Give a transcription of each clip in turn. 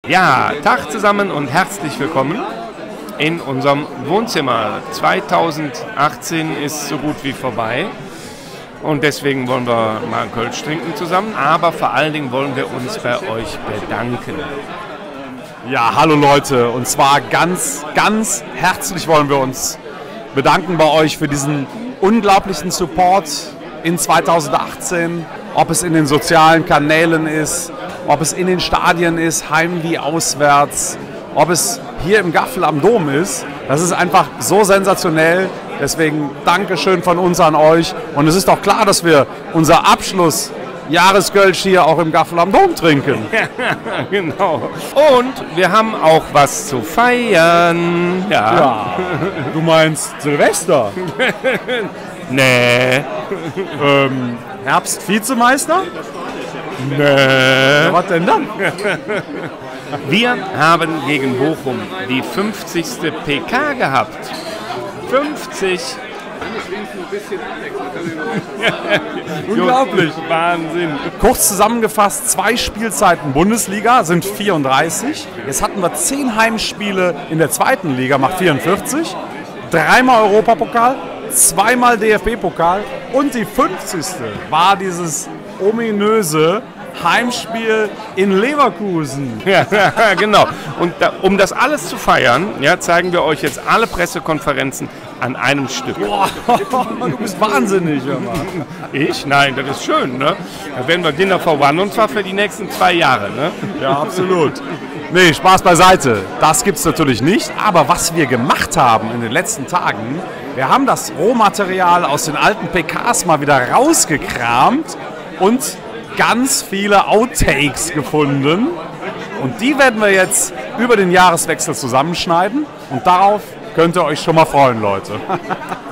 Ja, Tag zusammen und herzlich willkommen in unserem Wohnzimmer. 2018 ist so gut wie vorbei und deswegen wollen wir mal einen Kölsch trinken zusammen, aber vor allen Dingen wollen wir uns bei euch bedanken. Ja, hallo Leute, und zwar ganz herzlich wollen wir uns bedanken bei euch für diesen unglaublichen Support in 2018, ob es in den sozialen Kanälen ist, ob es in den Stadien ist, heim wie auswärts, ob es hier im Gaffel am Dom ist. Das ist einfach so sensationell. Deswegen Dankeschön von uns an euch. Und es ist doch klar, dass wir unser Abschluss-Jahreskölsch hier auch im Gaffel am Dom trinken. Ja, genau. Und wir haben auch was zu feiern. Ja. Du meinst Silvester? Nee. Herbst-Vizemeister? Nee. Ja, was denn dann? Wir haben gegen Bochum die 50. PK gehabt. 50. Unglaublich. Wahnsinn. Kurz zusammengefasst, 2 Spielzeiten Bundesliga sind 34. Jetzt hatten wir 10 Heimspiele in der zweiten Liga, macht 44. 3-mal Europapokal, 2-mal DFB-Pokal und die 50. war dieses ominöse Heimspiel in Leverkusen. Ja, genau. Und um das alles zu feiern, ja, zeigen wir euch jetzt alle Pressekonferenzen an einem Stück. Boah, du bist wahnsinnig, hör mal. Ich? Nein, das ist schön, ne? Da werden wir Dinner for One und zwar für die nächsten 2 Jahre, ne? Ja, absolut. Nee, Spaß beiseite. Das gibt's natürlich nicht. Aber was wir gemacht haben in den letzten Tagen, wir haben das Rohmaterial aus den alten PKs mal wieder rausgekramt und ganz viele Outtakes gefunden. Und die werden wir jetzt über den Jahreswechsel zusammenschneiden. Und darauf könnt ihr euch schon mal freuen, Leute.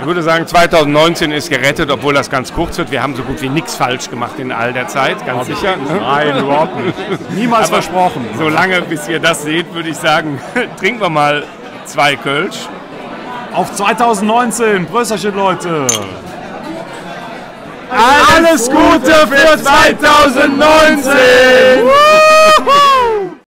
Ich würde sagen, 2019 ist gerettet, obwohl das ganz kurz wird. Wir haben so gut wie nichts falsch gemacht in all der Zeit, ganz sicher. Ne? Nein, überhaupt nicht. Niemals Aber versprochen. Solange bis ihr das seht, würde ich sagen, trinken wir mal 2 Kölsch. Auf 2019. Prösterchen, Leute. Alles Gute für 2019!